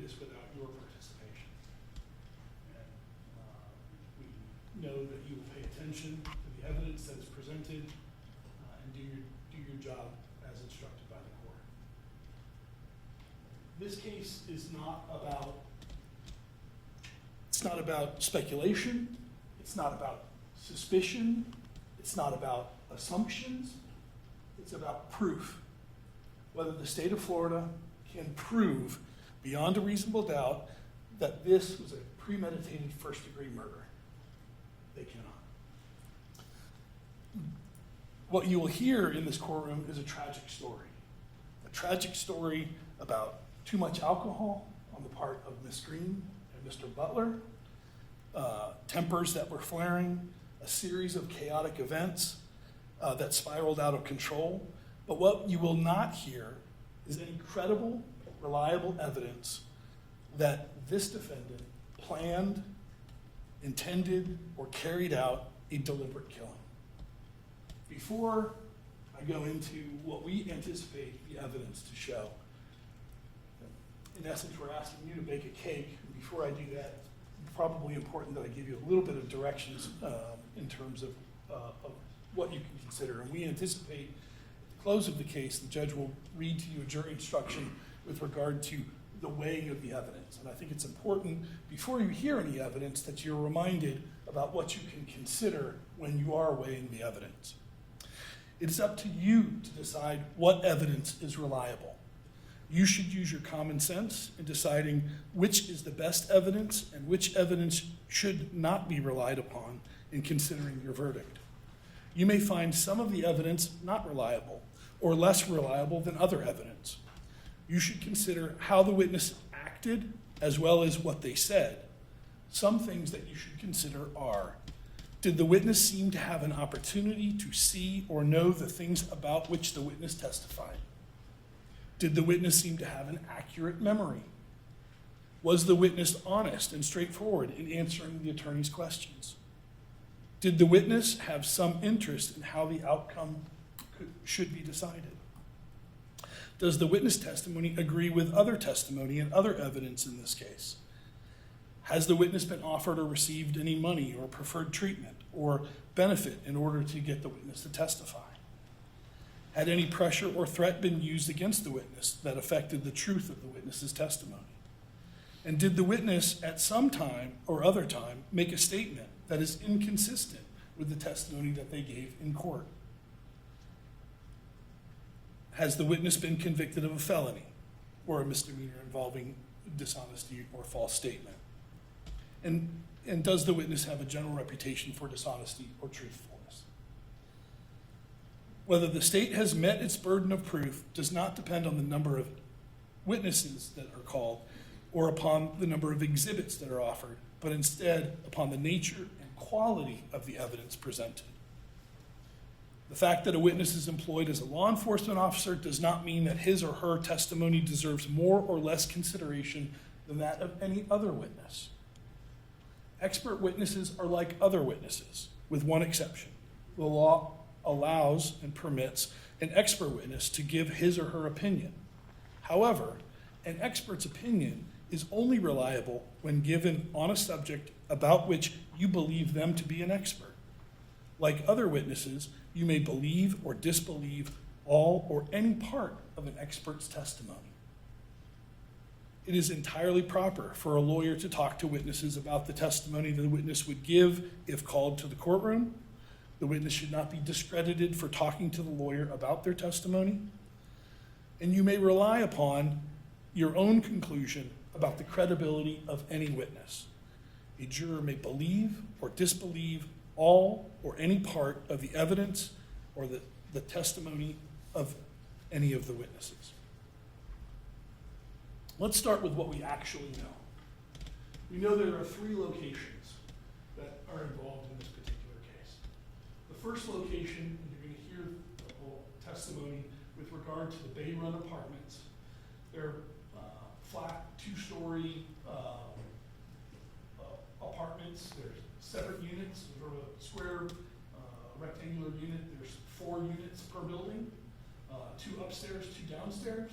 this without your participation. And we know that you will pay attention to the evidence that is presented and do your job as instructed by the court. This case is not about speculation, it's not about suspicion, it's not about assumptions, it's about proof. Whether the state of Florida can prove beyond a reasonable doubt that this was a premeditated first-degree murder. They cannot. What you will hear in this courtroom is a tragic story. A tragic story about too much alcohol on the part of Miss Green and Mr. Butler, tempers that were flaring, a series of chaotic events that spiraled out of control. But what you will not hear is any credible, reliable evidence that this defendant planned, intended, or carried out a deliberate killing. Before I go into what we anticipate the evidence to show, in essence, we're asking you to bake a cake. Before I do that, it's probably important that I give you a little bit of directions in terms of what you can consider. And we anticipate at the close of the case, the judge will read to you a jury instruction with regard to the weighing of the evidence. And I think it's important, before you hear any evidence, that you're reminded about what you can consider when you are weighing the evidence. It is up to you to decide what evidence is reliable. You should use your common sense in deciding which is the best evidence and which evidence should not be relied upon in considering your verdict. You may find some of the evidence not reliable or less reliable than other evidence. You should consider how the witness acted as well as what they said. Some things that you should consider are: did the witness seem to have an opportunity to see or know the things about which the witness testified? Did the witness seem to have an accurate memory? Was the witness honest and straightforward in answering the attorney's questions? Did the witness have some interest in how the outcome should be decided? Does the witness testimony agree with other testimony and other evidence in this case? Has the witness been offered or received any money or preferred treatment or benefit in order to get the witness to testify? Had any pressure or threat been used against the witness that affected the truth of the witness's testimony? And did the witness at some time or other time make a statement that is inconsistent with the testimony that they gave in court? Has the witness been convicted of a felony or a misdemeanor involving dishonesty or false statement? And does the witness have a general reputation for dishonesty or truthfulness? Whether the state has met its burden of proof does not depend on the number of witnesses that are called or upon the number of exhibits that are offered, but instead upon the nature and quality of the evidence presented. The fact that a witness is employed as a law enforcement officer does not mean that his or her testimony deserves more or less consideration than that of any other witness. Expert witnesses are like other witnesses, with one exception. The law allows and permits an expert witness to give his or her opinion. However, an expert's opinion is only reliable when given on a subject about which you believe them to be an expert. Like other witnesses, you may believe or disbelieve all or any part of an expert's testimony. It is entirely proper for a lawyer to talk to witnesses about the testimony the witness would give if called to the courtroom. The witness should not be discredited for talking to the lawyer about their testimony. And you may rely upon your own conclusion about the credibility of any witness. A juror may believe or disbelieve all or any part of the evidence or the testimony of any of the witnesses. Let's start with what we actually know. We know there are 3 locations that are involved in this particular case. The first location, and you're going to hear the whole testimony with regard to the Bay Run apartments. They're flat, 2-story apartments. There's separate units. For a square rectangular unit, there's 4 units per building, 2 upstairs, 2 downstairs.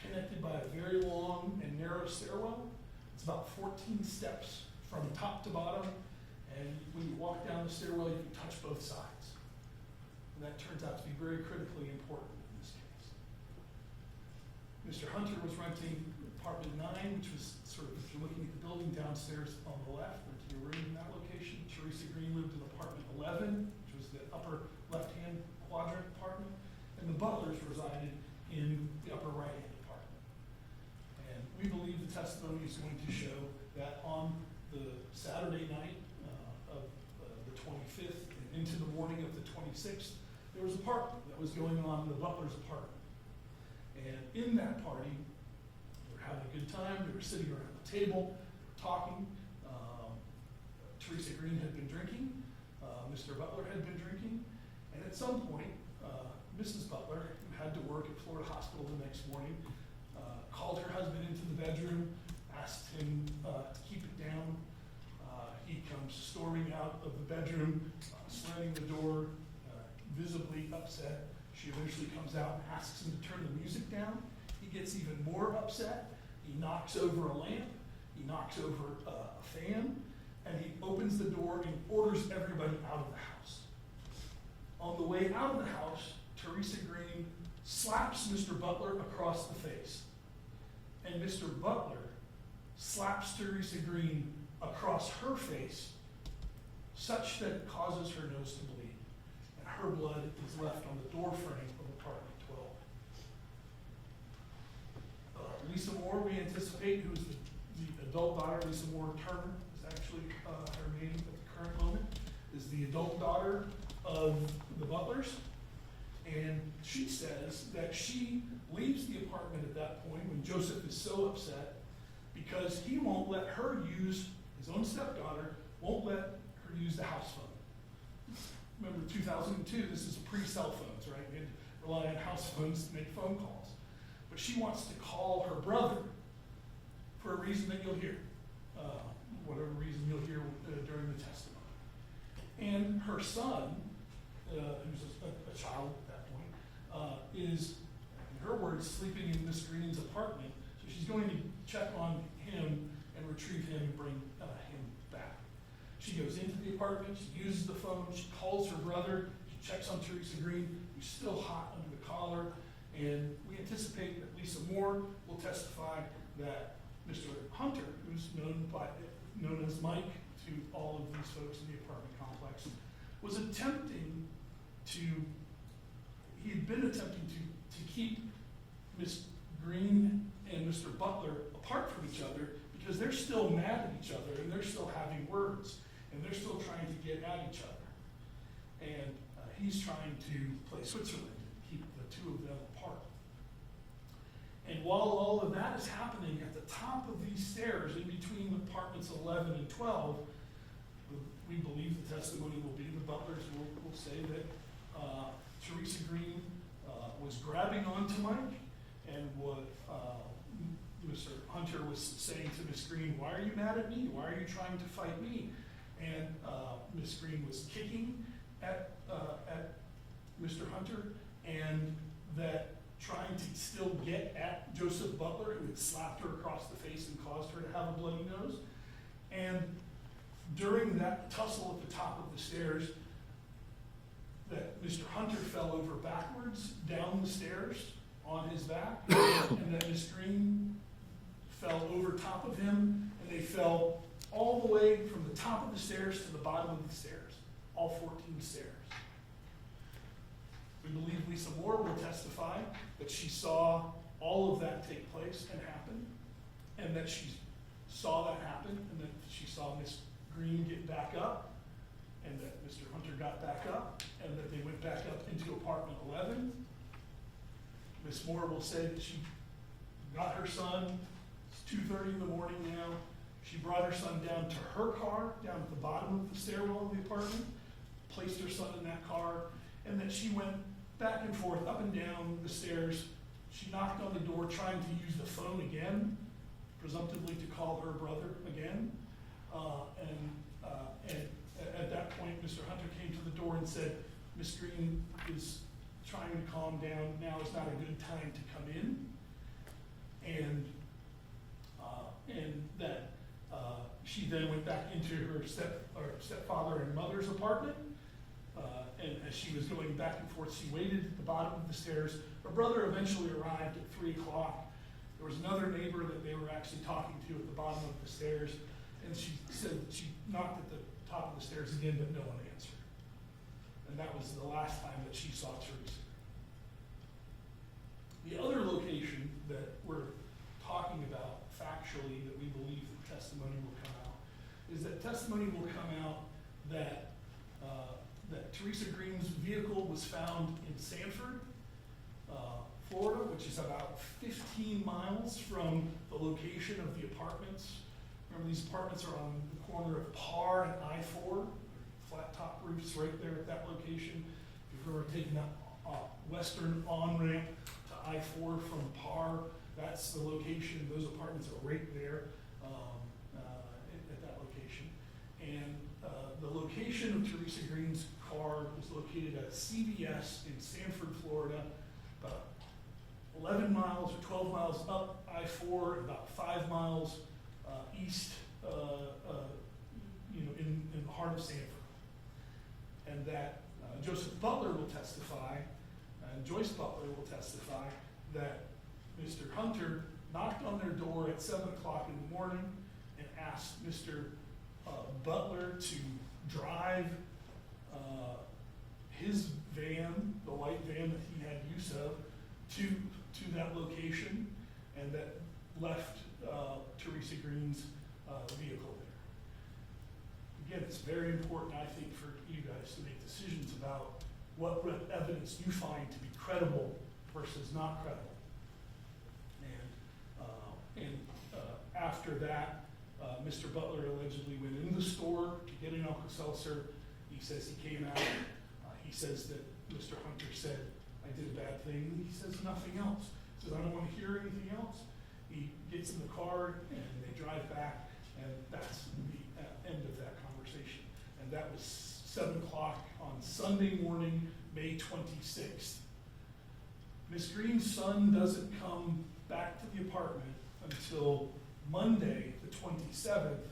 connected by a very long and narrow stairwell. It's about 14 steps from top to bottom, and when you walk down the stairwell, you can touch both sides. And that turns out to be very critically important in this case. Mr. Hunter was renting apartment 9, which was sort of, if you're looking at the building downstairs on the left, renting a room in that location. Theresa Green lived in apartment 11, which was the upper left-hand quadrant apartment, and the Butlers resided in the upper right-hand apartment. And we believe the testimony is going to show that on the Saturday night of the 25th and into the morning of the 26th, there was a party that was going on in the Butler's apartment. And in that party, they were having a good time. They were sitting around the table, talking. Theresa Green had been drinking. Mr. Butler had been drinking. And at some point, Mrs. Butler, who had to work at Florida Hospital the next morning, called her husband into the bedroom, asked him to keep it down. He comes storming out of the bedroom, slamming the door, visibly upset. She eventually comes out and asks him to turn the music down. He gets even more upset. He knocks over a lamp. He knocks over a fan. And he opens the door and orders everybody out of the house. On the way out of the house, Theresa Green slaps Mr. Butler across the face. And Mr. Butler slaps Theresa Green across her face, such that it causes her nose to bleed. And her blood is left on the door frame of apartment 12. Lisa Moore, we anticipate, who's the adult daughter, Lisa Moore Turner, is actually her name at the current moment, is the adult daughter of the Butlers. And she says that she leaves the apartment at that point when Joseph is so upset because he won't let her use, his own stepdaughter, won't let her use the house phone. Remember 2002, this is pre-cell phones, right? We had to rely on house phones to make phone calls. But she wants to call her brother for a reason that you'll hear, whatever reason you'll hear during the testimony. And her son, who's a child at that point, is, in her words, sleeping in Miss Green's apartment. So she's going to check on him and retrieve him and bring him back. She goes into the apartment, she uses the phone, she calls her brother, she checks on Theresa Green, who's still hot under the collar, and we anticipate that Lisa Moore will testify that Mr. Hunter, who's known as Mike to all of these folks in the apartment complex, was attempting to, he had been attempting to keep Miss Green and Mr. Butler apart from each other because they're still mad at each other and they're still having words and they're still trying to get at each other. And he's trying to play Switzerland and keep the two of them apart. And while all of that is happening at the top of these stairs in between apartments 11 and 12, we believe the testimony will be, the Butlers will say that Theresa Green was grabbing onto Mike and what Mr. Hunter was saying to Miss Green, why are you mad at me? Why are you trying to fight me? And Miss Green was kicking at Mr. Hunter, and that trying to still get at Joseph Butler, who had slapped her across the face and caused her to have a bloody nose. And during that tussle at the top of the stairs, that Mr. Hunter fell over backwards down the stairs on his back, and that Miss Green fell over top of him, and they fell all the way from the top of the stairs to the bottom of the stairs, all 14 stairs. We believe Lisa Moore will testify that she saw all of that take place and happen, and that she saw that happen, and that she saw Miss Green get back up, and that Mr. Hunter got back up, and that they went back up into apartment 11. Miss Moore will say that she got her son, it's 2:30 in the morning now, she brought her son down to her car, down at the bottom of the stairwell of the apartment, placed her son in that car, and that she went back and forth, up and down the stairs. She knocked on the door trying to use the phone again, presumptively to call her brother again. And at that point, Mr. Hunter came to the door and said, Miss Green is trying to calm down. Now is not a good time to come in. and that she then went back into her stepfather and mother's apartment. And as she was going back and forth, she waited at the bottom of the stairs. Her brother eventually arrived at 3 o'clock. There was another neighbor that they were actually talking to at the bottom of the stairs, and she said she knocked at the top of the stairs again, but no one answered. And that was the last time that she saw Theresa. The other location that we're talking about factually that we believe the testimony will come out is that testimony will come out that that Theresa Green's vehicle was found in Sanford, Florida, which is about 15 miles from the location of the apartments. Remember, these apartments are on the corner of Parr and I-4, flat top roofs right there at that location. If you've ever taken that western on-ramp to I-4 from Parr, that's the location. Those apartments are right there at that location. And the location of Theresa Green's car was located at CVS in Sanford, Florida, about 11 miles or 12 miles up I-4, about 5 miles east, in the heart of Sanford. And that Joseph Butler will testify, and Joyce Butler will testify, that Mr. Hunter knocked on their door at 7 o'clock in the morning and asked Mr. Butler to drive his van, the white van that he had use of, to that location, and that left Theresa Green's vehicle there. Again, it's very important, I think, for you guys to make decisions about what evidence you find to be credible versus not credible. And after that, Mr. Butler allegedly went in the store to get an Alka-Seltzer. He says he came out. He says that Mr. Hunter said, "I did a bad thing." He says nothing else. He says, "I don't want to hear anything else." He gets in the car and they drive back, and that's the end of that conversation. And that was 7 o'clock on Sunday morning, May 26th. Miss Green's son doesn't come back to the apartment until Monday, the 27th,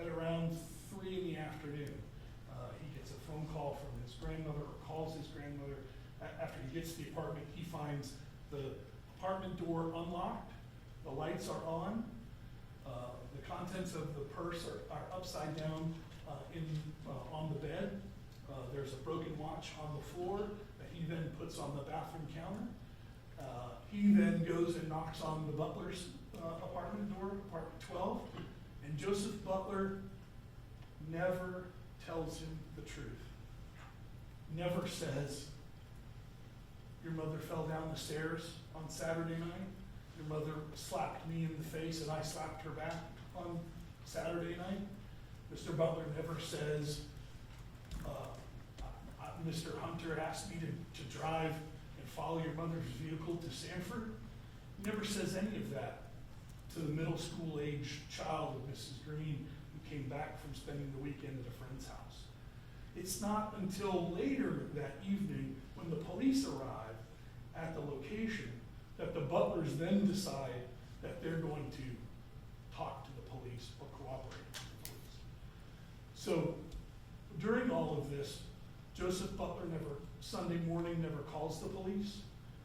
at around 3 in the afternoon. He gets a phone call from his grandmother, or calls his grandmother. After he gets to the apartment, he finds the apartment door unlocked, the lights are on, the contents of the purse are upside down on the bed. There's a broken watch on the floor that he then puts on the bathroom counter. He then goes and knocks on the Butler's apartment door, apartment 12, and Joseph Butler never tells him the truth. Never says, "Your mother fell down the stairs on Saturday night. Your mother slapped me in the face and I slapped her back on Saturday night." Mr. Butler never says, "Mr. Hunter asked me to drive and follow your mother's vehicle to Sanford." He never says any of that to the middle school age child of Mrs. Green who came back from spending the weekend at a friend's house. It's not until later that evening, when the police arrive at the location, that the Butlers then decide that they're going to talk to the police or cooperate with the police. So during all of this, Joseph Butler Sunday morning never calls the police.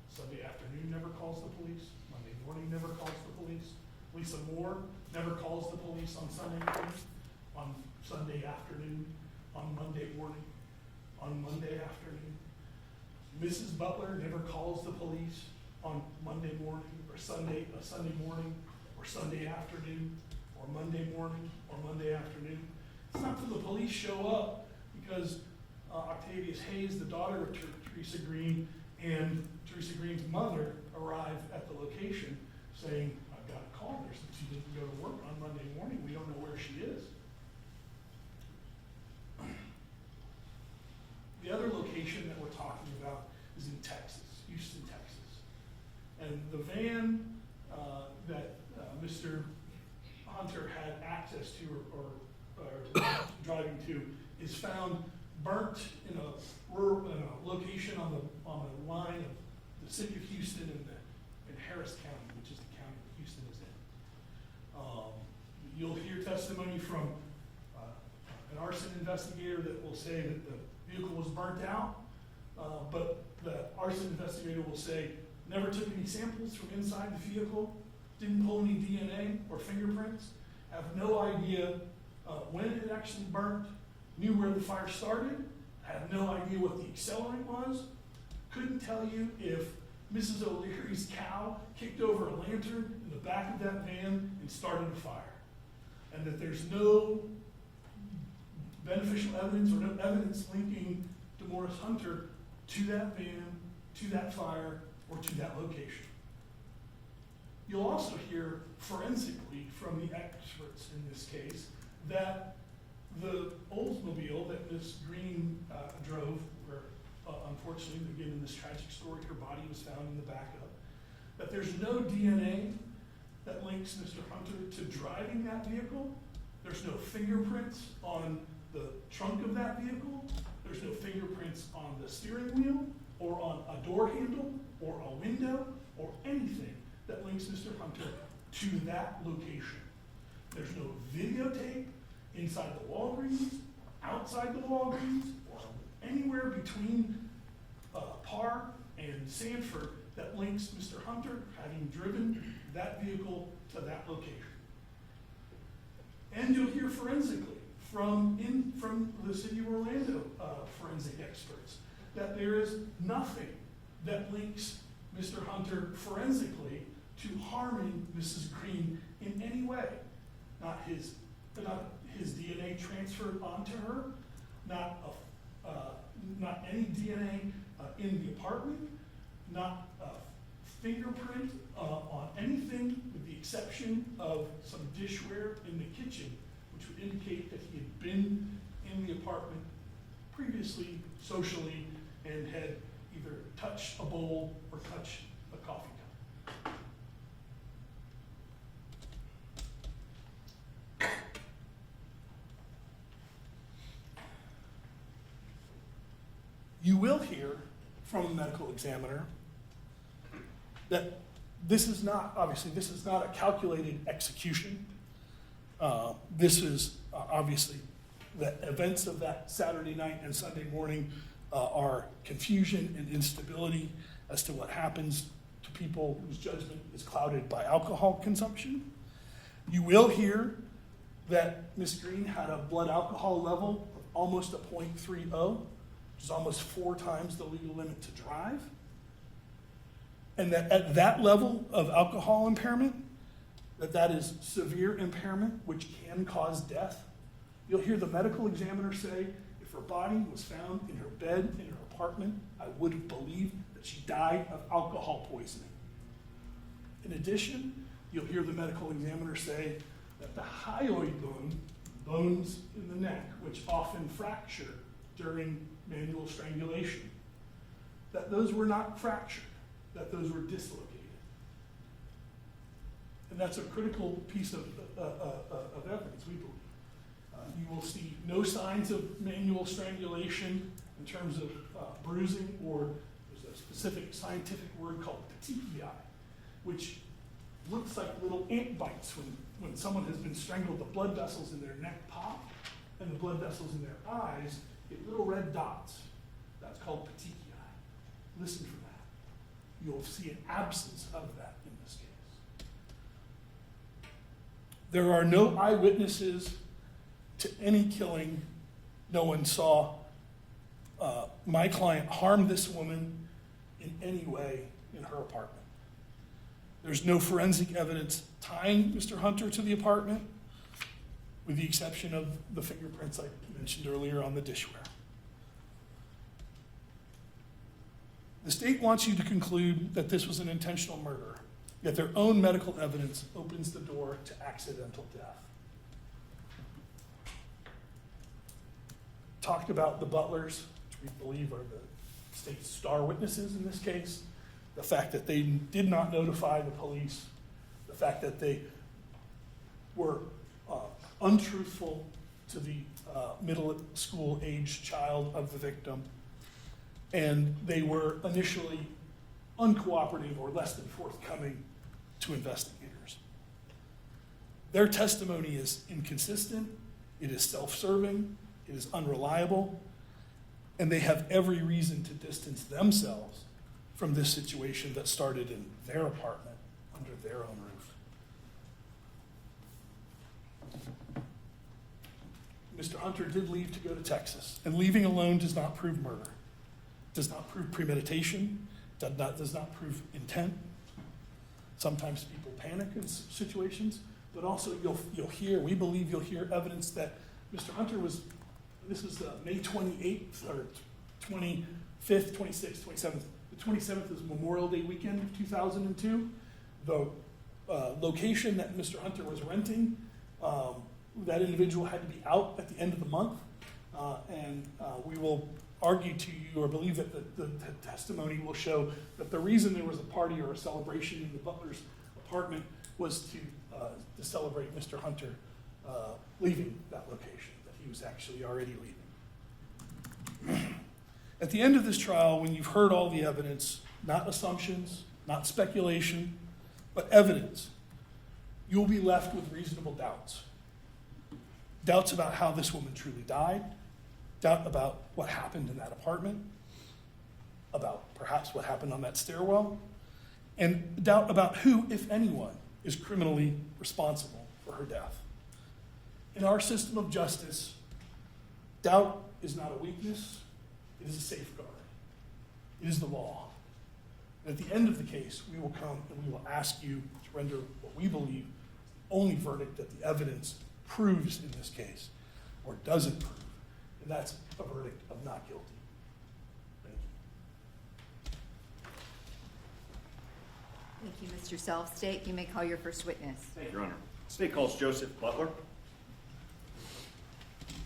Sunday afternoon never calls the police. Monday morning never calls the police. Lisa Moore never calls the police on Sunday morning, on Sunday afternoon, on Monday morning, on Monday afternoon. Mrs. Butler never calls the police on Monday morning or Sunday morning or Sunday afternoon or Monday morning or Monday afternoon. It's not till the police show up, because Octavius Hayes, the daughter of Theresa Green, and Theresa Green's mother arrive at the location saying, "I've got a call there since she didn't go to work on Monday morning. We don't know where she is." The other location that we're talking about is in Texas, Houston, Texas. And the van that Mr. Hunter had access to or driving to is found burnt in a location on the line of the city of Houston and Harris County, which is the county of Houston is in. You'll hear testimony from an arson investigator that will say that the vehicle was burnt out, but the arson investigator will say, never took any samples from inside the vehicle, didn't pull any DNA or fingerprints, have no idea when it actually burnt, knew where the fire started, had no idea what the accelerant was, couldn't tell you if Mrs. O'Leary's cow kicked over a lantern in the back of that van and started a fire. And that there's no beneficial evidence or no evidence linking Demorris Hunter to that van, to that fire, or to that location. You'll also hear forensically from the experts in this case that the Oldsmobile that Ms. Green drove, where unfortunately, again in this tragic story, her body was found in the backup, that there's no DNA that links Mr. Hunter to driving that vehicle. There's no fingerprints on the trunk of that vehicle. There's no fingerprints on the steering wheel or on a door handle or a window or anything that links Mr. Hunter to that location. There's no videotape inside the Walgreens, outside the Walgreens, or anywhere between Parr and Sanford that links Mr. Hunter having driven that vehicle to that location. And you'll hear forensically from the City of Orlando forensic experts that there is nothing that links Mr. Hunter forensically to harming Mrs. Green in any way. Not his DNA transferred onto her, not any DNA in the apartment, not a fingerprint on anything with the exception of some dishware in the kitchen, which would indicate that he had been in the apartment previously socially and had either touched a bowl or touched a coffee cup. You will hear from a medical examiner that this is not a calculated execution. This is obviously the events of that Saturday night and Sunday morning are confusion and instability as to what happens to people whose judgment is clouded by alcohol consumption. You will hear that Ms. Green had a blood alcohol level of almost a 0.30, which is almost 4 times the legal limit to drive. And that at that level of alcohol impairment, that is severe impairment, which can cause death. You'll hear the medical examiner say, if her body was found in her bed in her apartment, I would have believed that she died of alcohol poisoning. In addition, you'll hear the medical examiner say that the hyoid bone, bones in the neck, which often fracture during manual strangulation, that those were not fractured, that those were dislocated. And that's a critical piece of evidence, we believe. You will see no signs of manual strangulation in terms of bruising, or there's a specific scientific word called petechiae, which looks like little ant bites when someone has been strangled. The blood vessels in their neck pop, and the blood vessels in their eyes get little red dots. That's called petechiae. Listen for that. You'll see an absence of that in this case. There are no eyewitnesses to any killing. No one saw my client harm this woman in any way in her apartment. There's no forensic evidence tying Mr. Hunter to the apartment, with the exception of the fingerprints I mentioned earlier on the dishware. The state wants you to conclude that this was an intentional murder, yet their own medical evidence opens the door to accidental death. Talked about the Butlers, which we believe are the state's star witnesses in this case, the fact that they did not notify the police, the fact that they were untruthful to the middle school age child of the victim, and they were initially uncooperative or less than forthcoming to investigators. Their testimony is inconsistent, it is self-serving, it is unreliable, and they have every reason to distance themselves from this situation that started in their apartment under their own roof. Mr. Hunter did leave to go to Texas, and leaving alone does not prove murder, does not prove premeditation, does not prove intent. Sometimes people panic in situations, but also you'll hear, we believe you'll hear evidence that Mr. Hunter was, this is May 28th, or 25th, 26th, 27th. The 27th is Memorial Day weekend of 2002. The location that Mr. Hunter was renting, that individual had to be out at the end of the month, and we will argue to you, or believe that the testimony will show that the reason there was a party or a celebration in the Butler's apartment was to celebrate Mr. Hunter leaving that location, that he was actually already leaving. At the end of this trial, when you've heard all the evidence, not assumptions, not speculation, but evidence, you'll be left with reasonable doubts. Doubts about how this woman truly died, doubt about what happened in that apartment, about perhaps what happened on that stairwell, and doubt about who, if anyone, is criminally responsible for her death. In our system of justice, doubt is not a weakness, it is a safeguard. It is the law. And at the end of the case, we will come and we will ask you to render what we believe the only verdict that the evidence proves in this case, or doesn't prove, and that's a verdict of not guilty. Thank you. Thank you, Mr. Self. State, you may call your first witness. Thank you, Your Honor. State calls Joseph Butler.